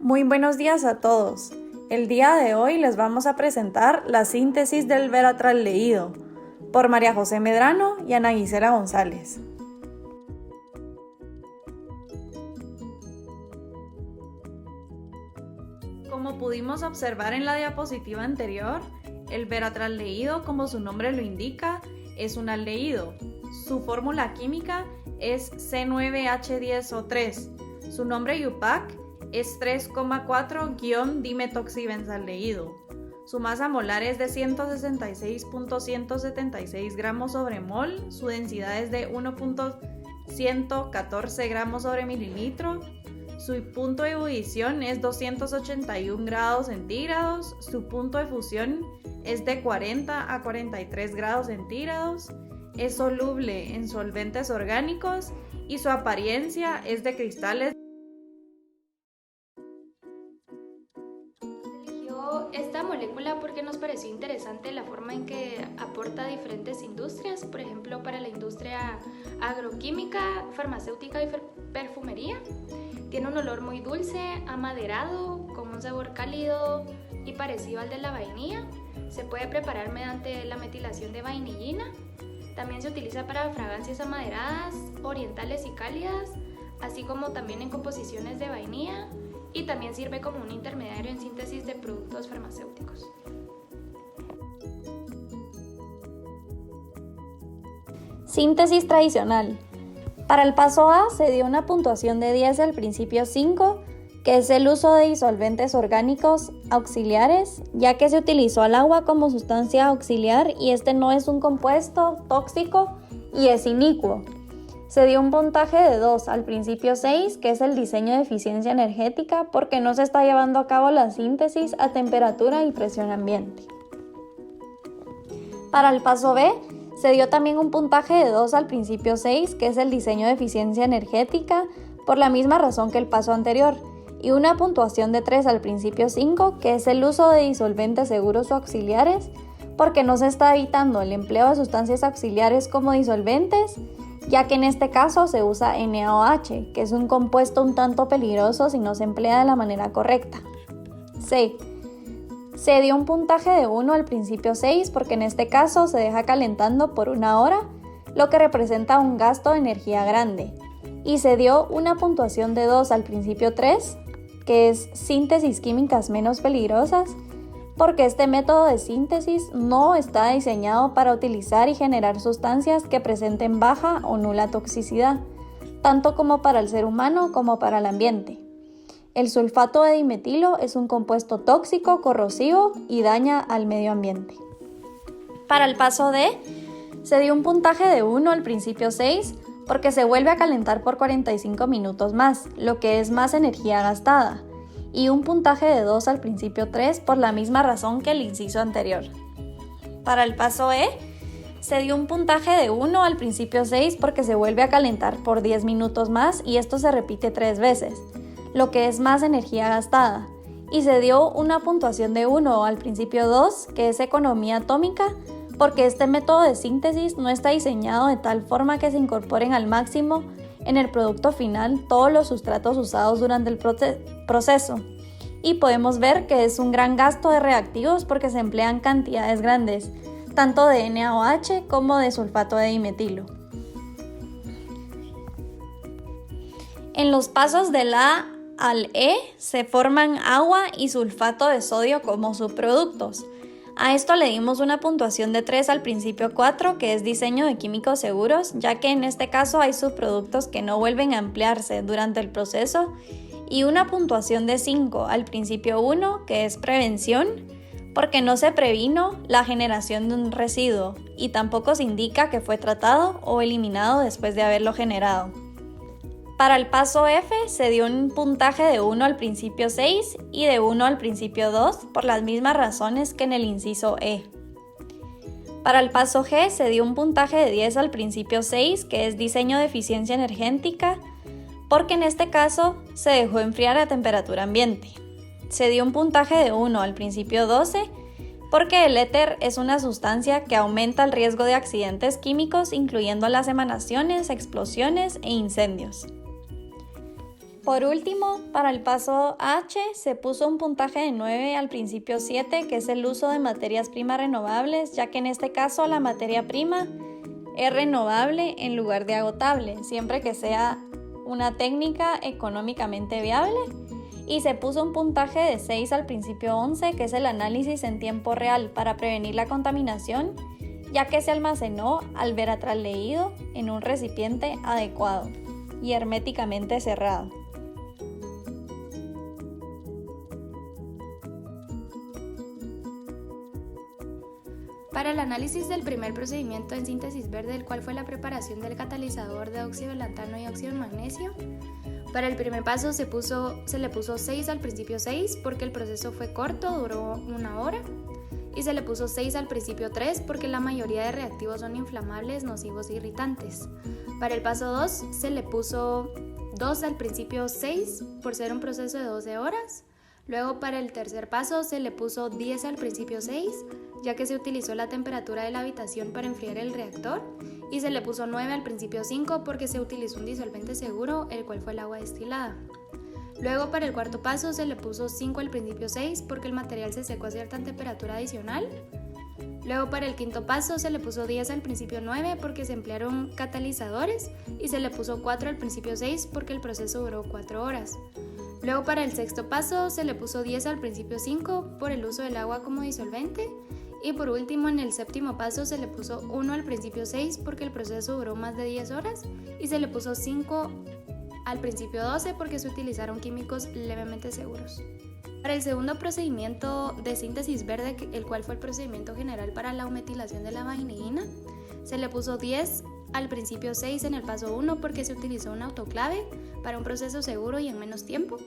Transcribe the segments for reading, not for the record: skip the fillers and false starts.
Muy buenos días a todos. El día de hoy les vamos a presentar la síntesis del veratraldehído por María José Medrano y Ana Gisela González. Como pudimos observar en la diapositiva anterior, el veratraldehído, como su nombre lo indica, es un aldehído. Su fórmula química es C9H10O3. Su nombre IUPAC es 3,4-dimetoxibenzaldehído. Su masa molar es de 166.176 gramos sobre mol. Su densidad es de 1.114 gramos sobre mililitro. Su punto de ebullición es 281 grados centígrados. Su punto de fusión es de 40 a 43 grados centígrados. Es soluble en solventes orgánicos y su apariencia es de cristales. Esta molécula porque nos pareció interesante la forma en que aporta a diferentes industrias, por ejemplo para la industria agroquímica, farmacéutica y perfumería. Tiene un olor muy dulce, amaderado, con un sabor cálido y parecido al de la vainilla. Se puede preparar mediante la metilación de vainillina. También se utiliza para fragancias amaderadas, orientales y cálidas, así como también en composiciones de vainilla. Y también sirve como un intermediario en síntesis de productos farmacéuticos. Síntesis tradicional. Para el paso A se dio una puntuación de 10 al principio 5, que es el uso de disolventes orgánicos auxiliares, ya que se utilizó al agua como sustancia auxiliar y este no es un compuesto tóxico y es inicuo. Se dio un puntaje de 2 al principio 6, que es el diseño de eficiencia energética, porque no se está llevando a cabo la síntesis a temperatura y presión ambiente. Para el paso B, se dio también un puntaje de 2 al principio 6, que es el diseño de eficiencia energética, por la misma razón que el paso anterior, y una puntuación de 3 al principio 5, que es el uso de disolventes seguros o auxiliares, porque no se está evitando el empleo de sustancias auxiliares como disolventes, ya que en este caso se usa NaOH, que es un compuesto un tanto peligroso si no se emplea de la manera correcta. C. Se dio un puntaje de 1 al principio 6 porque en este caso se deja calentando por 1 hora, lo que representa un gasto de energía grande. Y se dio una puntuación de 2 al principio 3, que es síntesis químicas menos peligrosas, porque este método de síntesis no está diseñado para utilizar y generar sustancias que presenten baja o nula toxicidad, tanto como para el ser humano como para el ambiente. El sulfato de dimetilo es un compuesto tóxico, corrosivo y daña al medio ambiente. Para el paso D, se dio un puntaje de 1 al principio 6 porque se vuelve a calentar por 45 minutos más, lo que es más energía gastada, y un puntaje de 2 al principio 3 por la misma razón que el inciso anterior. Para el paso E, se dio un puntaje de 1 al principio 6 porque se vuelve a calentar por 10 minutos más y esto se repite 3 veces, lo que es más energía gastada, y se dio una puntuación de 1 al principio 2, que es economía atómica, porque este método de síntesis no está diseñado de tal forma que se incorporen al máximo en el producto final todos los sustratos usados durante el proceso. Y podemos ver que es un gran gasto de reactivos porque se emplean cantidades grandes, tanto de NaOH como de sulfato de dimetilo. En los pasos del A al E se forman agua y sulfato de sodio como subproductos. A esto le dimos una puntuación de 3 al principio 4, que es diseño de químicos seguros, ya que en este caso hay subproductos que no vuelven a emplearse durante el proceso, y una puntuación de 5 al principio 1, que es prevención, porque no se previno la generación de un residuo y tampoco se indica que fue tratado o eliminado después de haberlo generado. Para el paso F se dio un puntaje de 1 al principio 6 y de 1 al principio 2 por las mismas razones que en el inciso E. Para el paso G se dio un puntaje de 10 al principio 6, que es diseño de eficiencia energética, porque en este caso se dejó enfriar a temperatura ambiente. Se dio un puntaje de 1 al principio 12, porque el éter es una sustancia que aumenta el riesgo de accidentes químicos, incluyendo las emanaciones, explosiones e incendios. Por último, para el paso H se puso un puntaje de 9 al principio 7, que es el uso de materias primas renovables, ya que en este caso la materia prima es renovable en lugar de agotable, siempre que sea una técnica económicamente viable. Y se puso un puntaje de 6 al principio 11, que es el análisis en tiempo real para prevenir la contaminación, ya que se almacenó al veratral leído en un recipiente adecuado y herméticamente cerrado. Para el análisis del primer procedimiento en síntesis verde, el cual fue la preparación del catalizador de óxido de lantano y óxido de magnesio, para el primer paso se le puso 6 al principio 6 porque el proceso fue corto, duró 1 hora, y se le puso 6 al principio 3 porque la mayoría de reactivos son inflamables, nocivos e irritantes. Para el paso 2 se le puso 2 al principio 6 por ser un proceso de 12 horas. Luego para el tercer paso se le puso 10 al principio 6, ya que se utilizó la temperatura de la habitación para enfriar el reactor, y se le puso 9 al principio 5 porque se utilizó un disolvente seguro, el cual fue el agua destilada. Luego para el cuarto paso se le puso 5 al principio 6 porque el material se secó a cierta temperatura adicional. Luego para el quinto paso se le puso 10 al principio 9 porque se emplearon catalizadores, y se le puso 4 al principio 6 porque el proceso duró 4 horas. Luego para el sexto paso se le puso 10 al principio 5 por el uso del agua como disolvente, y por último en el séptimo paso se le puso 1 al principio 6 porque el proceso duró más de 10 horas, y se le puso 5 al principio 12 porque se utilizaron químicos levemente seguros. Para el segundo procedimiento de síntesis verde, el cual fue el procedimiento general para la metilación de la vanillina, se le puso 10 al principio 6 en el paso 1 porque se utilizó un autoclave para un proceso seguro y en menos tiempo.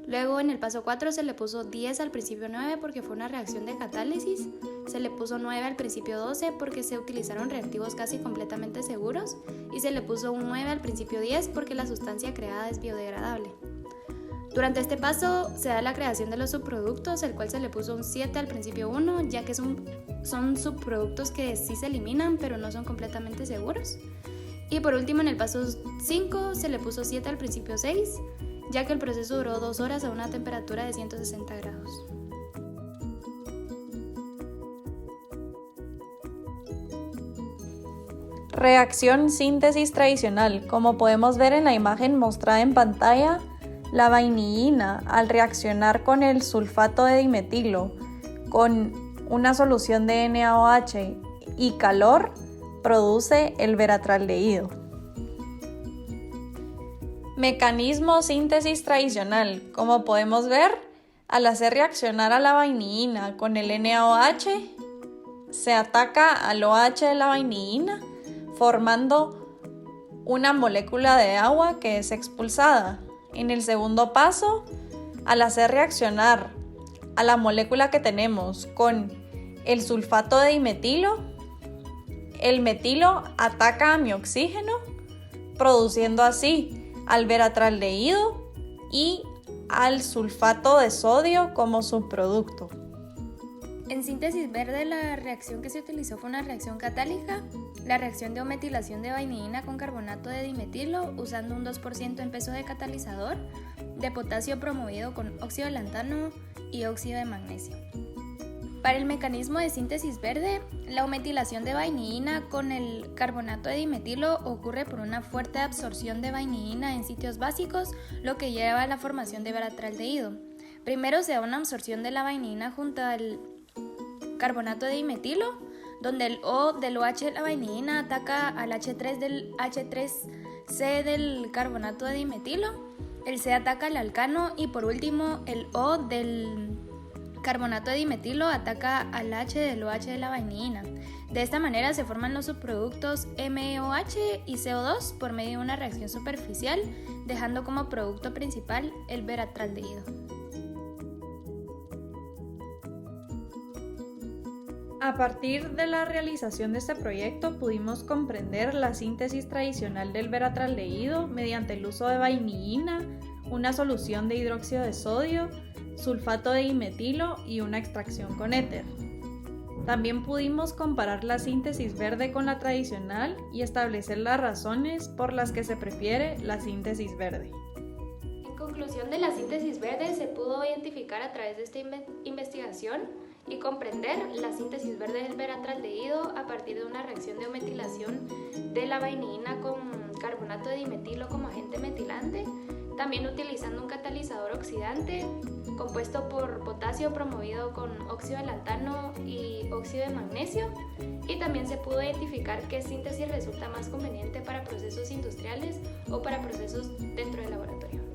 Luego en el paso 4 se le puso 10 al principio 9 porque fue una reacción de catálisis. Se le puso 9 al principio 12 porque se utilizaron reactivos casi completamente seguros, y se le puso un 9 al principio 10 porque la sustancia creada es biodegradable. Durante este paso se da la creación de los subproductos, el cual se le puso un 7 al principio 1, ya que son subproductos que sí se eliminan pero no son completamente seguros. Y por último en el paso 5 se le puso 7 al principio 6, ya que el proceso duró 2 horas a una temperatura de 160 grados. Reacción síntesis tradicional. Como podemos ver en la imagen mostrada en pantalla, la vainillina, al reaccionar con el sulfato de dimetilo con una solución de NaOH y calor, produce el veratraldehído. Mecanismo síntesis tradicional. Como podemos ver, al hacer reaccionar a la vainillina con el NaOH, se ataca al OH de la vainillina, formando una molécula de agua que es expulsada. En el segundo paso, al hacer reaccionar a la molécula que tenemos con el sulfato de dimetilo, el metilo ataca a mi oxígeno, produciendo así al veratraldehído y al sulfato de sodio como subproducto. En síntesis verde, la reacción que se utilizó fue una reacción catálica, la reacción de ometilación de vainillina con carbonato de dimetilo usando un 2% en peso de catalizador de potasio promovido con óxido de lantano y óxido de magnesio. Para el mecanismo de síntesis verde, la ometilación de vainillina con el carbonato de dimetilo ocurre por una fuerte absorción de vainillina en sitios básicos, lo que lleva a la formación de veratraldehído. Primero se da una absorción de la vainillina junto al carbonato de dimetilo, donde el O del OH de la vainillina ataca al H3 del H3C del carbonato de dimetilo, el C ataca al alcano, y por último el O del carbonato de dimetilo ataca al H del OH de la vainillina. De esta manera se forman los subproductos MeOH y CO2 por medio de una reacción superficial, dejando como producto principal el veratraldehído. A partir de la realización de este proyecto pudimos comprender la síntesis tradicional del veratraldehído mediante el uso de vainillina, una solución de hidróxido de sodio, sulfato de dimetilo y una extracción con éter. También pudimos comparar la síntesis verde con la tradicional y establecer las razones por las que se prefiere la síntesis verde. En conclusión de la síntesis verde se pudo identificar a través de esta investigación y comprender la síntesis verde del beratraldehído a partir de una reacción de ometilación de la vainidina con carbonato de dimetilo como agente metilante, también utilizando un catalizador oxidante compuesto por potasio promovido con óxido de lantano y óxido de magnesio, y también se pudo identificar qué síntesis resulta más conveniente para procesos industriales o para procesos dentro del laboratorio.